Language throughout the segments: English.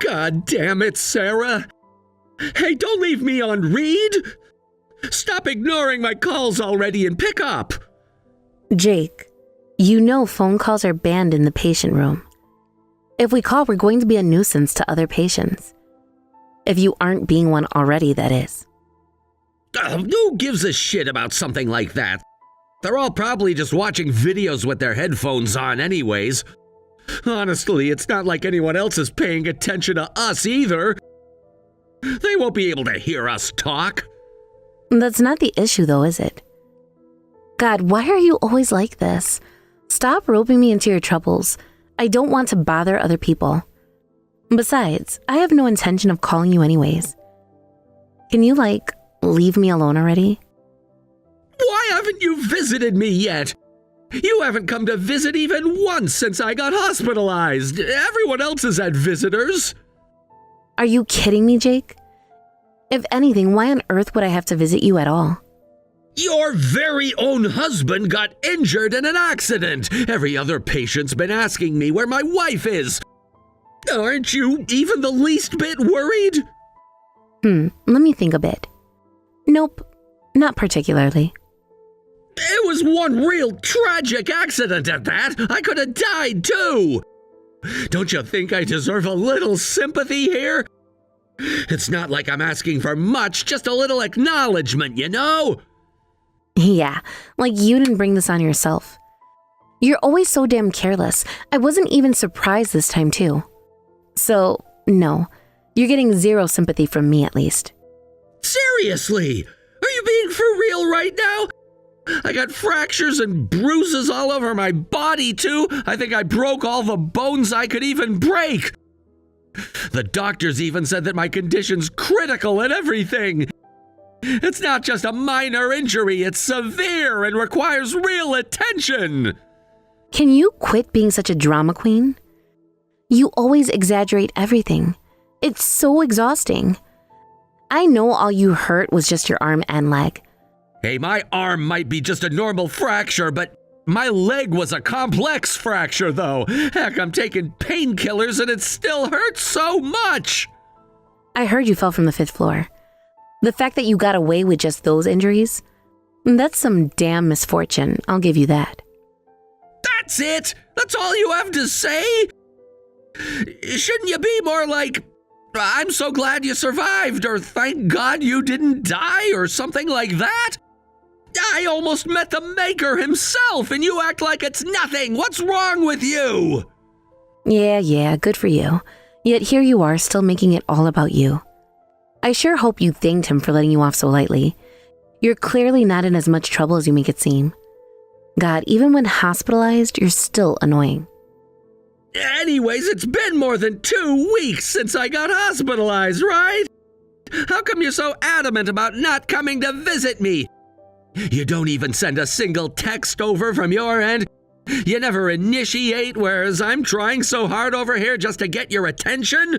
God damn it, Sarah. Hey, don't leave me on read. Stop ignoring my calls already and pick up. Jake, you know phone calls are banned in the patient room. If we call, we're going to be a nuisance to other patients. If you aren't being one already, that is. Who gives a shit about something like that? They're all probably just watching videos with their headphones on anyways. Honestly, it's not like anyone else is paying attention to us either. They won't be able to hear us talk. That's not the issue though, is it? God, why are you always like this? Stop roping me into your troubles. I don't want to bother other people. Besides, I have no intention of calling you anyways. Can you, leave me alone already? Why haven't you visited me yet? You haven't come to visit even once since I got hospitalized. Everyone else has had visitors. Are you kidding me, Jake? If anything, why on earth would I have to visit you at all? Your very own husband got injured in an accident. Every other patient's been asking me where my wife is. Aren't you even the least bit worried? Let me think a bit. Nope, not particularly. It was one real tragic accident at that. I could have died too. Don't you think I deserve a little sympathy here? It's not like I'm asking for much, just a little acknowledgement, you know? Yeah, like you didn't bring this on yourself. You're always so damn careless. I wasn't even surprised this time too. So, no, you're getting zero sympathy from me at least. Seriously? Are you being for real right now? I got fractures and bruises all over my body, too. I think I broke all the bones I could even break. The doctors even said that my condition's critical and everything. It's not just a minor injury, it's severe and requires real attention. Can you quit being such a drama queen? You always exaggerate everything. It's so exhausting. I know all you hurt was just your arm and leg. Hey, my arm might be just a normal fracture, but my leg was a complex fracture, though. Heck, I'm taking painkillers and it still hurts so much. I heard you fell from the 5th floor. The fact that you got away with just those injuries, that's some damn misfortune, I'll give you that. That's it? That's all you have to say? Shouldn't you be more like, I'm so glad you survived, or thank God you didn't die, or something like that? I almost met the maker himself, and you act like it's nothing. What's wrong with you? Yeah, good for you. Yet here you are, still making it all about you. I sure hope you thanked him for letting you off so lightly. You're clearly not in as much trouble as you make it seem. God, even when hospitalized, you're still annoying. Anyways, it's been more than 2 weeks since I got hospitalized, right? How come you're so adamant about not coming to visit me? You don't even send a single text over from your end. You never initiate, whereas I'm trying so hard over here just to get your attention.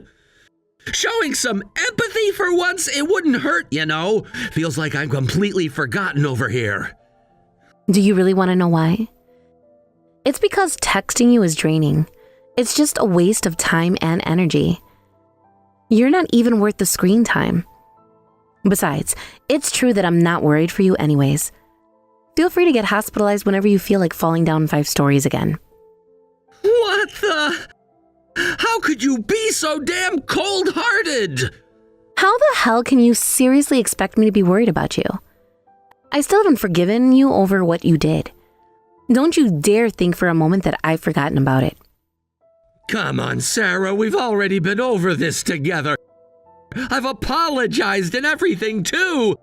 Showing some empathy for once, it wouldn't hurt, you know. Feels like I'm completely forgotten over here. Do you really want to know why? It's because texting you is draining. It's just a waste of time and energy. You're not even worth the screen time. Besides, it's true that I'm not worried for you anyways. Feel free to get hospitalized whenever you feel like falling down 5 stories again. What the? How could you be so damn cold-hearted? How the hell can you seriously expect me to be worried about you? I still haven't forgiven you over what you did. Don't you dare think for a moment that I've forgotten about it. Come on, Sarah, we've already been over this together. I've apologized and everything, too.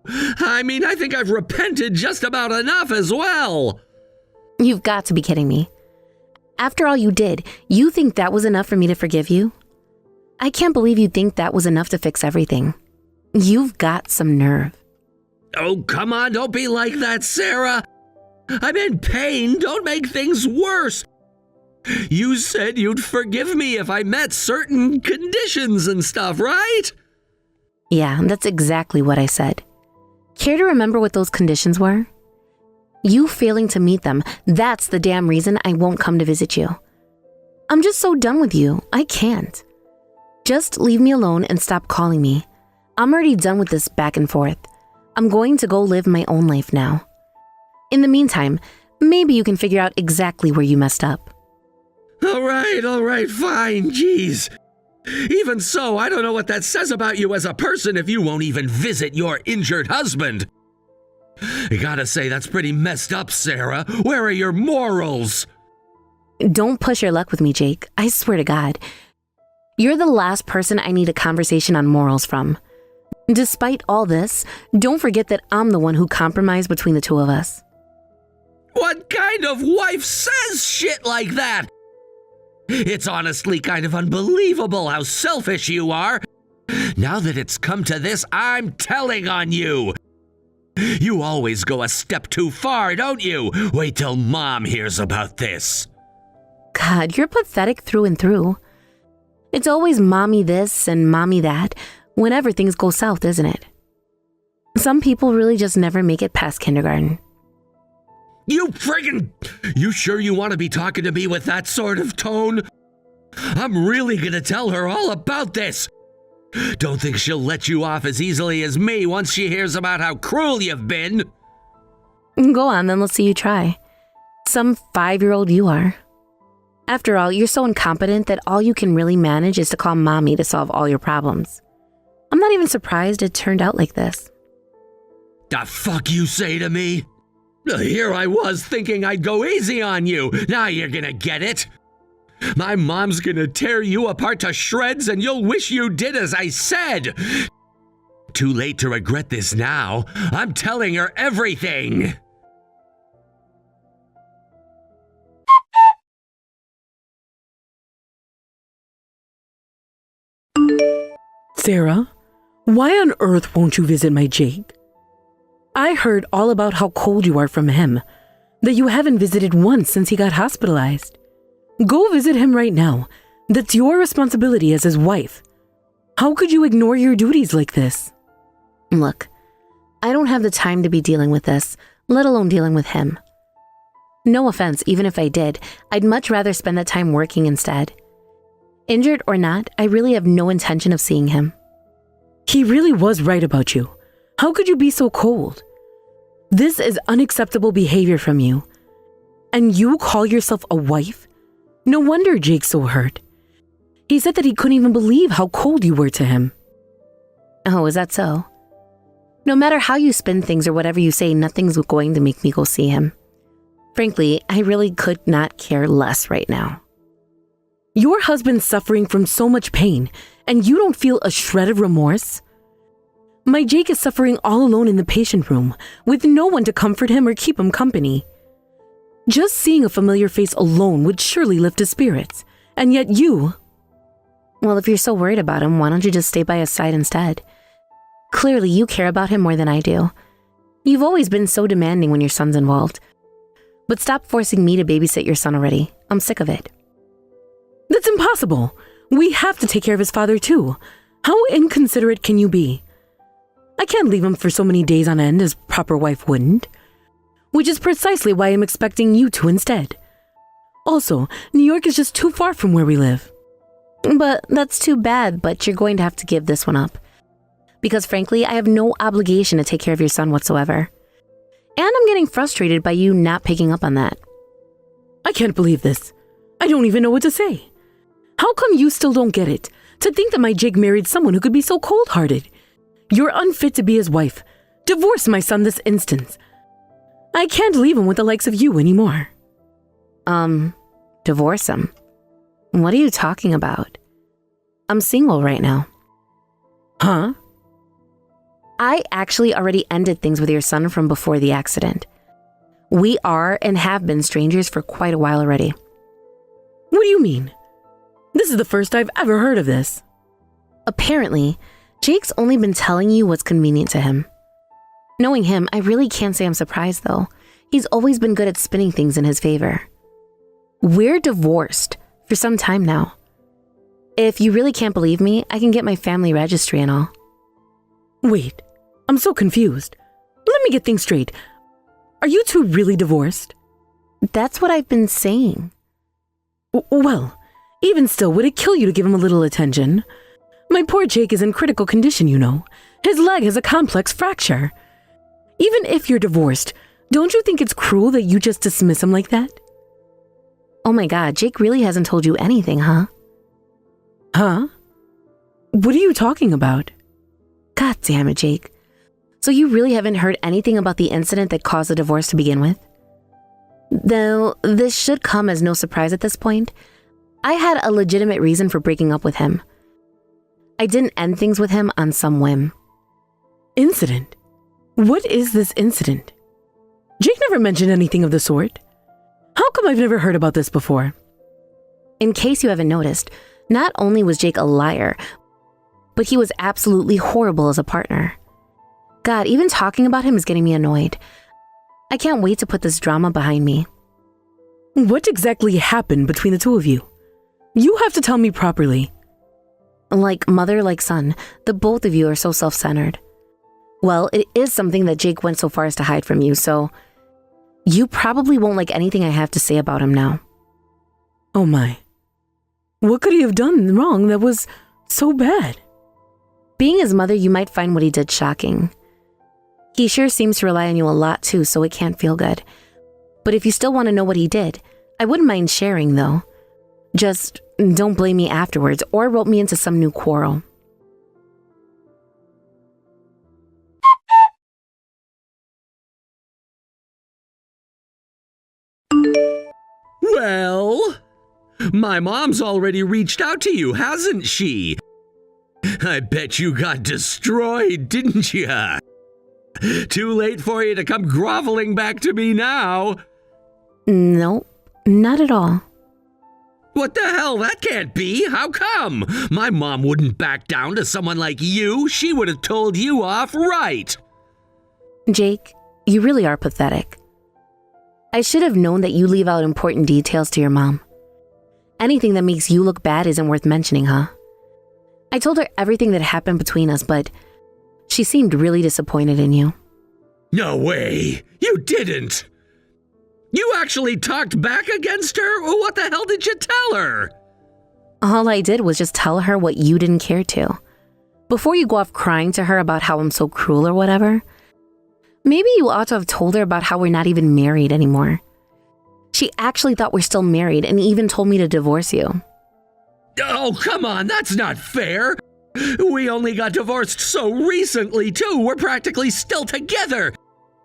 I mean, I think I've repented just about enough as well. You've got to be kidding me. After all you did, you think that was enough for me to forgive you? I can't believe you think that was enough to fix everything. You've got some nerve. Oh, come on, don't be like that, Sarah. I'm in pain. Don't make things worse. You said you'd forgive me if I met certain conditions and stuff, right? Yeah, that's exactly what I said. Care to remember what those conditions were? You failing to meet them, that's the damn reason I won't come to visit you. I'm just so done with you. I can't. Just leave me alone and stop calling me. I'm already done with this back and forth. I'm going to go live my own life now. In the meantime, maybe you can figure out exactly where you messed up. All right, fine, jeez. Even so, I don't know what that says about you as a person if you won't even visit your injured husband. I gotta say, that's pretty messed up, Sarah. Where are your morals? Don't push your luck with me, Jake. I swear to God. You're the last person I need a conversation on morals from. Despite all this, don't forget that I'm the one who compromised between the two of us. What kind of wife says shit like that? It's honestly kind of unbelievable how selfish you are. Now that it's come to this, I'm telling on you. You always go a step too far, don't you? Wait till Mom hears about this. God, you're pathetic through and through. It's always mommy this and mommy that whenever things go south, isn't it? Some people really just never make it past kindergarten. You sure you want to be talking to me with that sort of tone? I'm really gonna tell her all about this. Don't think she'll let you off as easily as me once she hears about how cruel you've been. Go on, then let's see you try. Some 5-year-old you are. After all, you're so incompetent that all you can really manage is to call mommy to solve all your problems. I'm not even surprised it turned out like this. The fuck you say to me? Here I was thinking I'd go easy on you. Now you're gonna get it. My mom's gonna tear you apart to shreds and you'll wish you did as I said. Too late to regret this now. I'm telling her everything. Sarah, why on earth won't you visit my Jake? I heard all about how cold you are from him, that you haven't visited once since he got hospitalized. Go visit him right now. That's your responsibility as his wife. How could you ignore your duties like this? Look, I don't have the time to be dealing with this, let alone dealing with him. No offense, even if I did, I'd much rather spend that time working instead. Injured or not, I really have no intention of seeing him. He really was right about you. How could you be so cold? This is unacceptable behavior from you. And you call yourself a wife? No wonder Jake's so hurt. He said that he couldn't even believe how cold you were to him. Oh, is that so? No matter how you spin things or whatever you say, nothing's going to make me go see him. Frankly, I really could not care less right now. Your husband's suffering from so much pain, and you don't feel a shred of remorse? My Jake is suffering all alone in the patient room, with no one to comfort him or keep him company. Just seeing a familiar face alone would surely lift his spirits, and yet you... Well, if you're so worried about him, why don't you just stay by his side instead? Clearly, you care about him more than I do. You've always been so demanding when your son's involved. But stop forcing me to babysit your son already. I'm sick of it. That's impossible. We have to take care of his father too. How inconsiderate can you be? I can't leave him for so many days on end as proper wife wouldn't. Which is precisely why I'm expecting you to instead. Also, New York is just too far from where we live. But that's too bad, but you're going to have to give this one up. Because frankly, I have no obligation to take care of your son whatsoever. And I'm getting frustrated by you not picking up on that. I can't believe this. I don't even know what to say. How come you still don't get it? To think that my Jake married someone who could be so cold-hearted. You're unfit to be his wife. Divorce my son this instant. I can't leave him with the likes of you anymore. Divorce him? What are you talking about? I'm single right now. Huh? I actually already ended things with your son from before the accident. We are and have been strangers for quite a while already. What do you mean? This is the first I've ever heard of this. Apparently, Jake's only been telling you what's convenient to him. Knowing him, I really can't say I'm surprised though. He's always been good at spinning things in his favor. We're divorced for some time now. If you really can't believe me, I can get my family registry and all. Wait, I'm so confused. Let me get things straight. Are you two really divorced? That's what I've been saying. Well, even still, would it kill you to give him a little attention? My poor Jake is in critical condition, you know. His leg has a complex fracture. Even if you're divorced, don't you think it's cruel that you just dismiss him like that? Oh my God, Jake really hasn't told you anything, huh? Huh? What are you talking about? God damn it, Jake. So you really haven't heard anything about the incident that caused the divorce to begin with? Though this should come as no surprise at this point. I had a legitimate reason for breaking up with him. I didn't end things with him on some whim. Incident? What is this incident? Jake never mentioned anything of the sort. How come I've never heard about this before? In case you haven't noticed, not only was Jake a liar, but he was absolutely horrible as a partner. God, even talking about him is getting me annoyed. I can't wait to put this drama behind me. What exactly happened between the two of you? You have to tell me properly. Like mother, like son, the both of you are so self-centered. Well, it is something that Jake went so far as to hide from you, so you probably won't like anything I have to say about him now. Oh my. What could he have done wrong that was so bad? Being his mother, you might find what he did shocking. He sure seems to rely on you a lot too, so it can't feel good. But if you still want to know what he did, I wouldn't mind sharing though. Just don't blame me afterwards or rope me into some new quarrel. Well, my mom's already reached out to you, hasn't she? I bet you got destroyed, didn't ya? Too late for you to come groveling back to me now. Nope, not at all. What the hell? That can't be. How come? My mom wouldn't back down to someone like you. She would have told you off right. Jake, you really are pathetic. I should have known that you leave out important details to your mom. Anything that makes you look bad isn't worth mentioning, huh? I told her everything that happened between us, but she seemed really disappointed in you. No way. You didn't. You actually talked back against her? What the hell did you tell her? All I did was just tell her what you didn't care to. Before you go off crying to her about how I'm so cruel or whatever, maybe you ought to have told her about how we're not even married anymore. She actually thought we're still married and even told me to divorce you. Oh, come on, that's not fair. We only got divorced so recently, too. We're practically still together.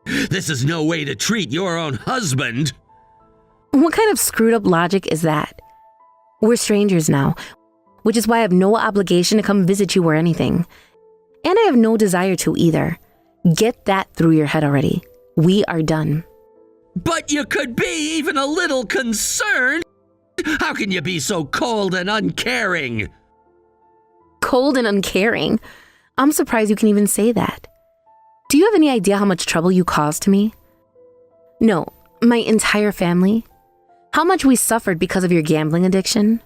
This is no way to treat your own husband. What kind of screwed up logic is that? We're strangers now, which is why I have no obligation to come visit you or anything. And I have no desire to either. Get that through your head already. We are done. But you could be even a little concerned. How can you be so cold and uncaring? Cold and uncaring? I'm surprised you can even say that. Do you have any idea how much trouble you caused to me? No, my entire family. How much we suffered because of your gambling addiction.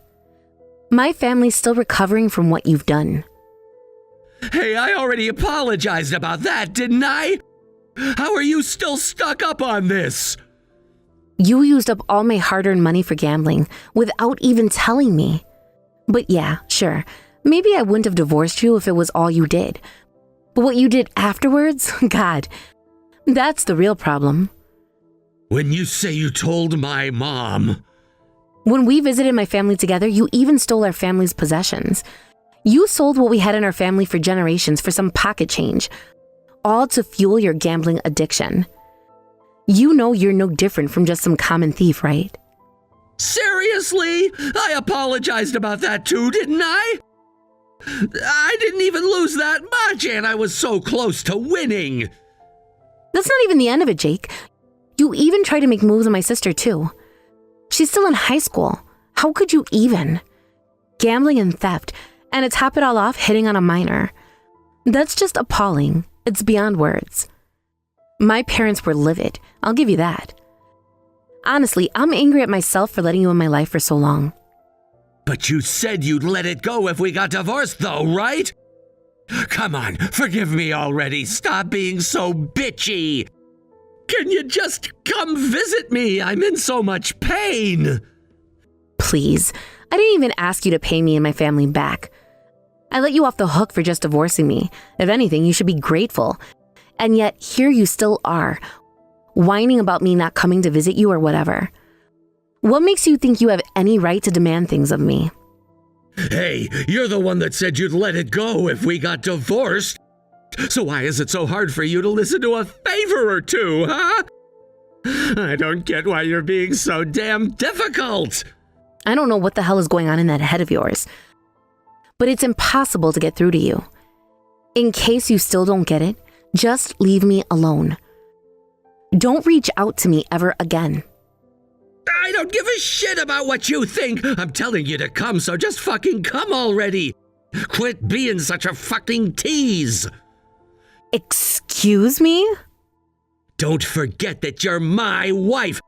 My family's still recovering from what you've done. Hey, I already apologized about that, didn't I? How are you still stuck up on this? You used up all my hard-earned money for gambling without even telling me. But yeah, sure, maybe I wouldn't have divorced you if it was all you did. But what you did afterwards, God, that's the real problem. When you say you told my mom... When we visited my family together, you even stole our family's possessions. You sold what we had in our family for generations for some pocket change, all to fuel your gambling addiction. You know you're no different from just some common thief, right? Seriously? I apologized about that too, didn't I? I didn't even lose that much, and I was so close to winning. That's not even the end of it, Jake. You even tried to make moves on my sister, too. She's still in high school. How could you even? Gambling and theft, and to top it all off, hitting on a minor. That's just appalling. It's beyond words. My parents were livid, I'll give you that. Honestly, I'm angry at myself for letting you in my life for so long. But you said you'd let it go if we got divorced, though, right? Come on, forgive me already. Stop being so bitchy. Can you just come visit me? I'm in so much pain. Please, I didn't even ask you to pay me and my family back. I let you off the hook for just divorcing me. If anything, you should be grateful. And yet, here you still are, whining about me not coming to visit you or whatever. What makes you think you have any right to demand things of me? Hey, you're the one that said you'd let it go if we got divorced. So why is it so hard for you to listen to a favor or two, huh? I don't get why you're being so damn difficult. I don't know what the hell is going on in that head of yours, but it's impossible to get through to you. In case you still don't get it, just leave me alone. Don't reach out to me ever again. I don't give a shit about what you think. I'm telling you to come, so just fucking come already. Quit being such a fucking tease. Excuse me? Don't forget that you're my wife.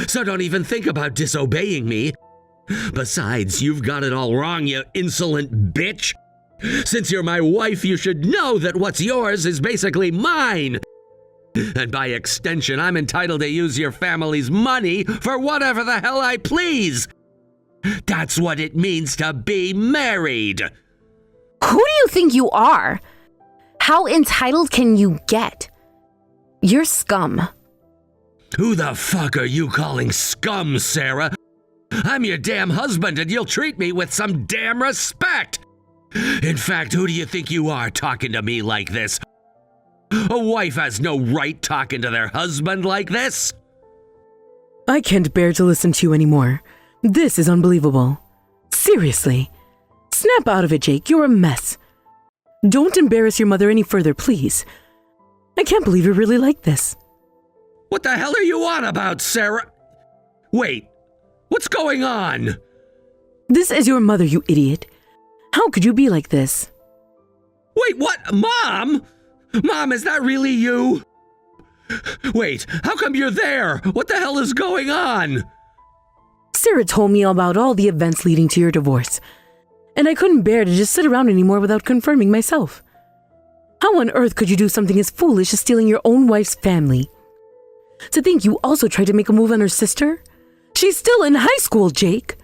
So don't even think about disobeying me. Besides, you've got it all wrong, you insolent bitch. Since you're my wife, you should know that what's yours is basically mine. And by extension, I'm entitled to use your family's money for whatever the hell I please. That's what it means to be married. Who do you think you are? How entitled can you get? You're scum. Who the fuck are you calling scum, Sarah? I'm your damn husband and you'll treat me with some damn respect. In fact, who do you think you are talking to me like this? A wife has no right talking to their husband like this. I can't bear to listen to you anymore. This is unbelievable. Seriously. Snap out of it, Jake. You're a mess. Don't embarrass your mother any further, please. I can't believe you're really like this. What the hell are you on about, Sarah? Wait, what's going on? This is your mother, you idiot. How could you be like this? Wait, what? Mom? Mom, is that really you? Wait, how come you're there? What the hell is going on? Sarah told me about all the events leading to your divorce, and I couldn't bear to just sit around anymore without confirming myself. How on earth could you do something as foolish as stealing your own wife's family? To think you also tried to make a move on her sister? She's still in high school, Jake.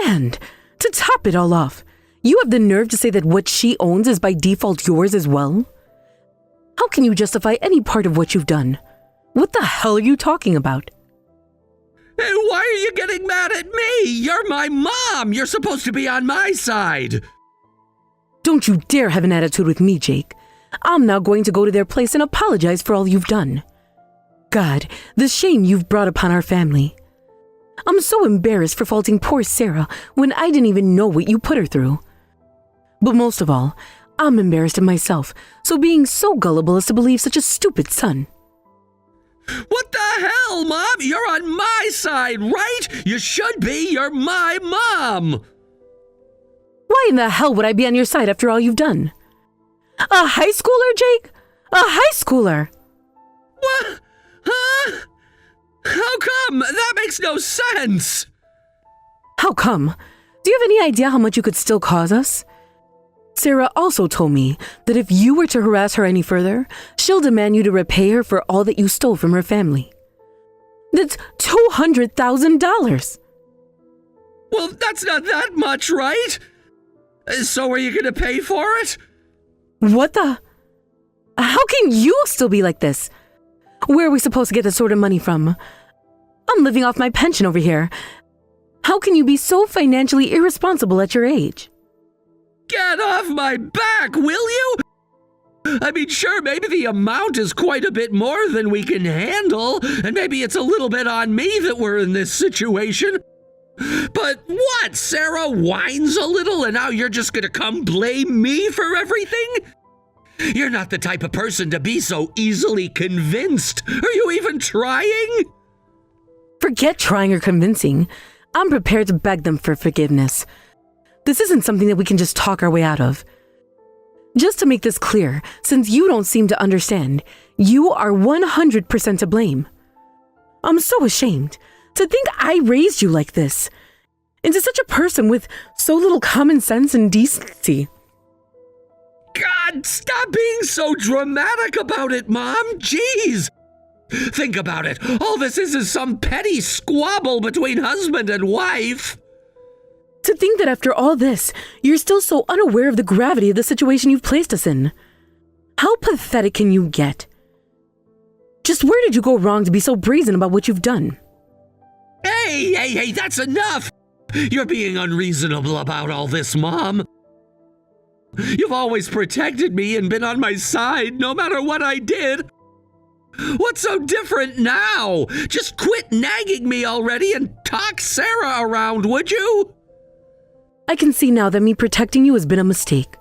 And to top it all off, you have the nerve to say that what she owns is by default yours as well? How can you justify any part of what you've done? What the hell are you talking about? Hey, why are you getting mad at me? You're my mom. You're supposed to be on my side. Don't you dare have an attitude with me, Jake. I'm now going to go to their place and apologize for all you've done. God, the shame you've brought upon our family. I'm so embarrassed for faulting poor Sarah when I didn't even know what you put her through. But most of all, I'm embarrassed of myself, so being so gullible as to believe such a stupid son. What the hell, Mom? You're on my side, right? You should be. You're my mom. Why in the hell would I be on your side after all you've done? A high schooler, Jake? A high schooler? What? Huh? How come? That makes no sense. How come? Do you have any idea how much you could still cause us? Sarah also told me that if you were to harass her any further, she'll demand you to repay her for all that you stole from her family. That's $200,000. Well, that's not that much, right? So are you going to pay for it? What the? How can you still be like this? Where are we supposed to get that sort of money from? I'm living off my pension over here. How can you be so financially irresponsible at your age? Get off my back, will you? I mean, sure, maybe the amount is quite a bit more than we can handle, and maybe it's a little bit on me that we're in this situation. But what, Sarah whines a little and now you're just gonna come blame me for everything? You're not the type of person to be so easily convinced. Are you even trying? Forget trying or convincing. I'm prepared to beg them for forgiveness. This isn't something that we can just talk our way out of. Just to make this clear, since you don't seem to understand, you are 100% to blame. I'm so ashamed to think I raised you like this, into such a person with so little common sense and decency. God, stop being so dramatic about it, Mom. Jeez. Think about it. All this is some petty squabble between husband and wife. To think that after all this, you're still so unaware of the gravity of the situation you've placed us in. How pathetic can you get? Just where did you go wrong to be so brazen about what you've done? Hey, that's enough! You're being unreasonable about all this, Mom. You've always protected me and been on my side no matter what I did. What's so different now? Just quit nagging me already and talk Sarah around, would you? I can see now that me protecting you has been a mistake.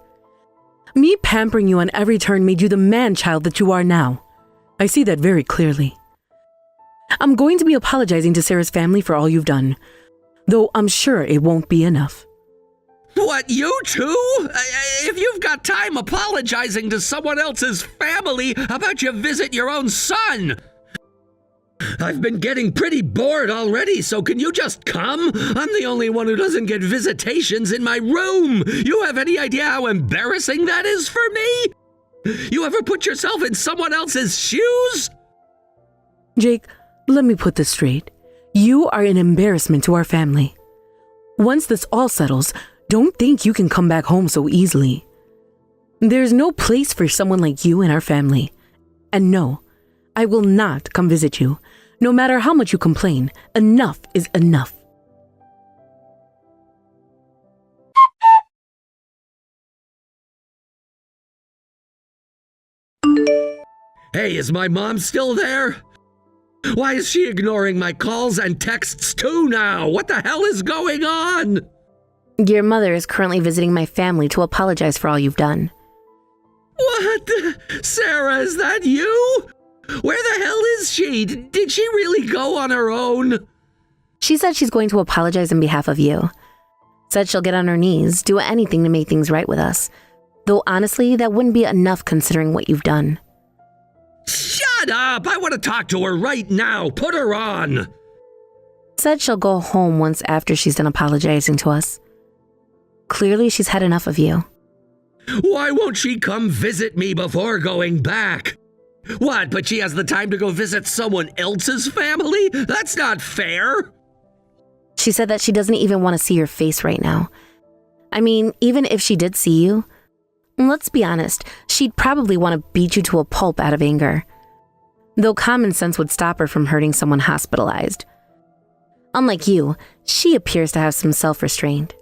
Me pampering you on every turn made you the man-child that you are now. I see that very clearly. I'm going to be apologizing to Sarah's family for all you've done, though I'm sure it won't be enough. What, you too? If you've got time apologizing to someone else's family, how about you visit your own son? I've been getting pretty bored already, so can you just come? I'm the only one who doesn't get visitations in my room. You have any idea how embarrassing that is for me? You ever put yourself in someone else's shoes? Jake, let me put this straight. You are an embarrassment to our family. Once this all settles, don't think you can come back home so easily. There's no place for someone like you in our family. And no, I will not come visit you. No matter how much you complain, enough is enough. Hey, is my mom still there? Why is she ignoring my calls and texts too now? What the hell is going on? Your mother is currently visiting my family to apologize for all you've done. What? Sarah, is that you? Where the hell is she? Did she really go on her own? She said she's going to apologize on behalf of you. Said she'll get on her knees, do anything to make things right with us. Though honestly, that wouldn't be enough considering what you've done. Shut up! I want to talk to her right now. Put her on. Said she'll go home once after she's done apologizing to us. Clearly, she's had enough of you. Why won't she come visit me before going back? What, but she has the time to go visit someone else's family? That's not fair. She said that she doesn't even want to see your face right now. I mean, even if she did see you, let's be honest, she'd probably want to beat you to a pulp out of anger. Though common sense would stop her from hurting someone hospitalized. Unlike you, she appears to have some self-restraint.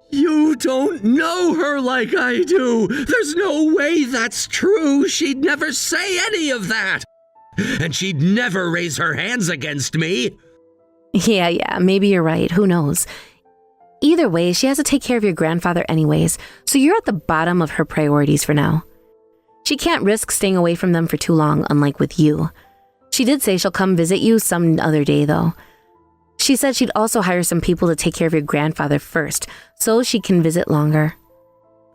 You don't know her like I do. There's no way that's true. She'd never say any of that. And she'd never raise her hands against me. Yeah, maybe you're right. Who knows? Either way, she has to take care of your grandfather anyways, so you're at the bottom of her priorities for now. She can't risk staying away from them for too long, unlike with you. She did say she'll come visit you some other day, though. She said she'd also hire some people to take care of your grandfather first, so she can visit longer.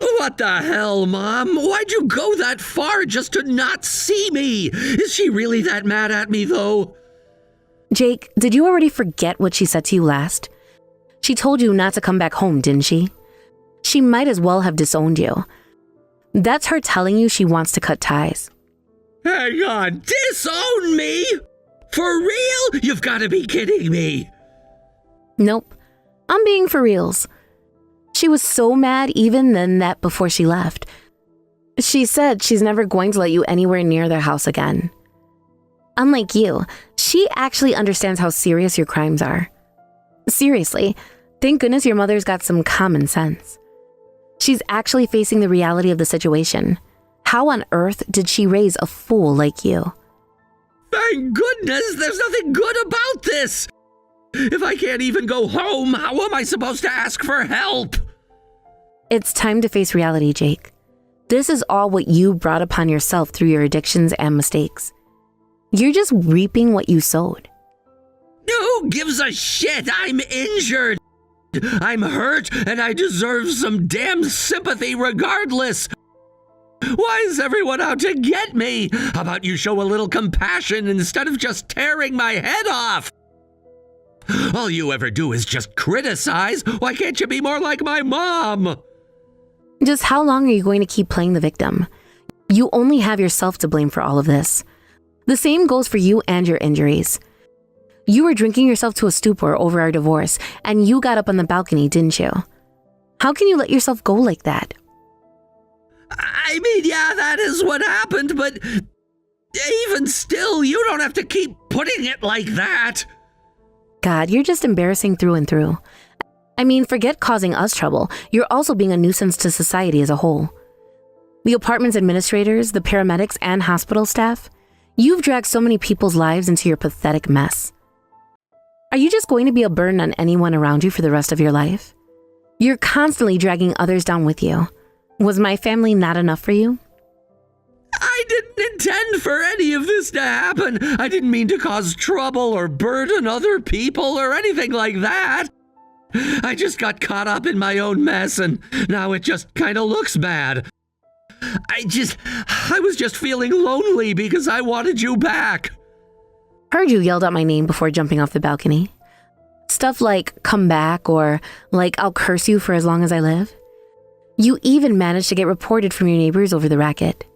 What the hell, Mom? Why'd you go that far just to not see me? Is she really that mad at me, though? Jake, did you already forget what she said to you last? She told you not to come back home, didn't she? She might as well have disowned you. That's her telling you she wants to cut ties. Hang on, disown me? For real? You've got to be kidding me. Nope, I'm being for reals. She was so mad even than that before she left. She said she's never going to let you anywhere near their house again. Unlike you, she actually understands how serious your crimes are. Seriously, thank goodness your mother's got some common sense. She's actually facing the reality of the situation. How on earth did she raise a fool like you? Thank goodness there's nothing good about this. If I can't even go home, how am I supposed to ask for help? It's time to face reality, Jake. This is all what you brought upon yourself through your addictions and mistakes. You're just reaping what you sowed. Who gives a shit? I'm injured. I'm hurt, and I deserve some damn sympathy regardless. Why is everyone out to get me? How about you show a little compassion instead of just tearing my head off? All you ever do is just criticize. Why can't you be more like my mom? Just how long are you going to keep playing the victim? You only have yourself to blame for all of this. The same goes for you and your injuries. You were drinking yourself to a stupor over our divorce, and you got up on the balcony, didn't you? How can you let yourself go like that? I mean, yeah, that is what happened, but even still, you don't have to keep putting it like that. God, you're just embarrassing through and through. I mean, forget causing us trouble. You're also being a nuisance to society as a whole. The apartment's administrators, the paramedics, and hospital staff, you've dragged so many people's lives into your pathetic mess. Are you just going to be a burden on anyone around you for the rest of your life? You're constantly dragging others down with you. Was my family not enough for you? I didn't intend for any of this to happen. I didn't mean to cause trouble or burden other people or anything like that. I just got caught up in my own mess, and now it just kind of looks bad. I was just feeling lonely because I wanted you back. Heard you yelled out my name before jumping off the balcony. Stuff like, come back, or like, I'll curse you for as long as I live. You even managed to get reported from your neighbors over the racket.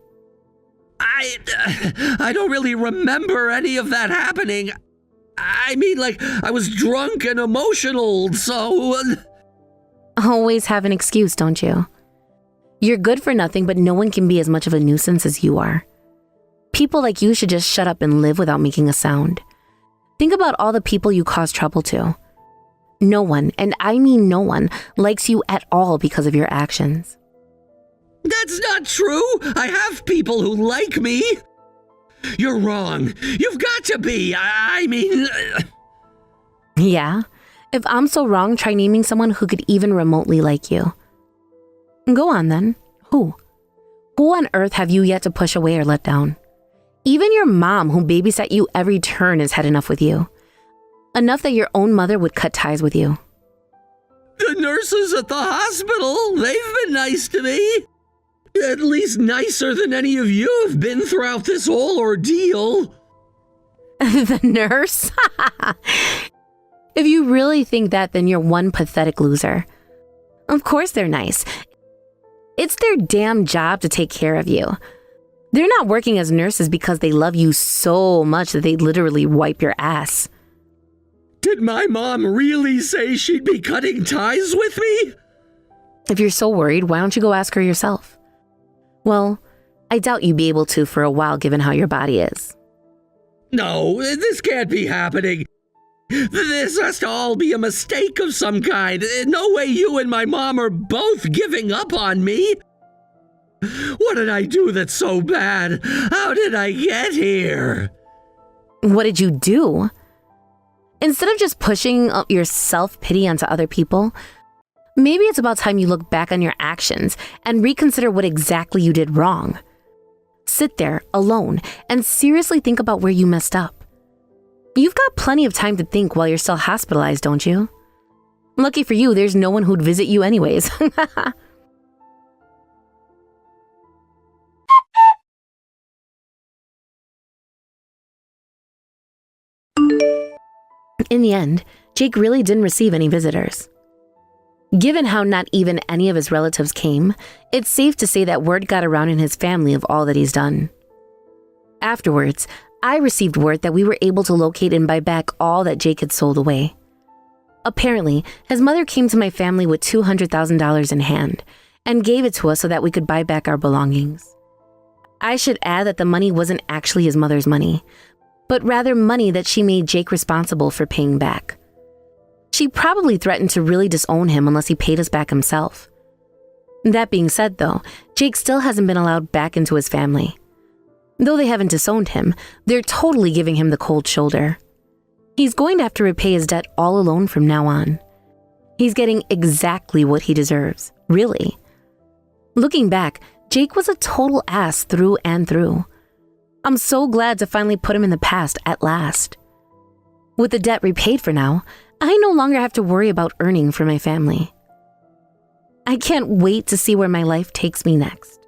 I don't really remember any of that happening. I mean, like, I was drunk and emotional, so... Always have an excuse, don't you? You're good for nothing, but no one can be as much of a nuisance as you are. People like you should just shut up and live without making a sound. Think about all the people you cause trouble to. No one, and I mean no one, likes you at all because of your actions. That's not true! I have people who like me! You're wrong. You've got to be. I mean... Yeah? If I'm so wrong, try naming someone who could even remotely like you. Go on then. Who? Who on earth have you yet to push away or let down? Even your mom, who babysat you every turn, has had enough with you. Enough that your own mother would cut ties with you. The nurses at the hospital, they've been nice to me. At least nicer than any of you have been throughout this whole ordeal. The nurse? If you really think that, then you're one pathetic loser. Of course they're nice. It's their damn job to take care of you. They're not working as nurses because they love you so much that they literally wipe your ass. Did my mom really say she'd be cutting ties with me? If you're so worried, why don't you go ask her yourself? Well, I doubt you'd be able to for a while given how your body is. No, this can't be happening. This has to all be a mistake of some kind. No way you and my mom are both giving up on me. What did I do that's so bad? How did I get here? What did you do? Instead of just pushing your self-pity onto other people, maybe it's about time you look back on your actions and reconsider what exactly you did wrong. Sit there, alone, and seriously think about where you messed up. You've got plenty of time to think while you're still hospitalized, don't you? Lucky for you, there's no one who'd visit you anyways. In the end, Jake really didn't receive any visitors. Given how not even any of his relatives came, it's safe to say that word got around in his family of all that he's done. Afterwards, I received word that we were able to locate and buy back all that Jake had sold away. Apparently, his mother came to my family with $200,000 in hand and gave it to us so that we could buy back our belongings. I should add that the money wasn't actually his mother's money, but rather money that she made Jake responsible for paying back. She probably threatened to really disown him unless he paid us back himself. That being said, though, Jake still hasn't been allowed back into his family. Though they haven't disowned him, they're totally giving him the cold shoulder. He's going to have to repay his debt all alone from now on. He's getting exactly what he deserves, really. Looking back, Jake was a total ass through and through. I'm so glad to finally put him in the past at last. With the debt repaid for now, I no longer have to worry about earning for my family. I can't wait to see where my life takes me next.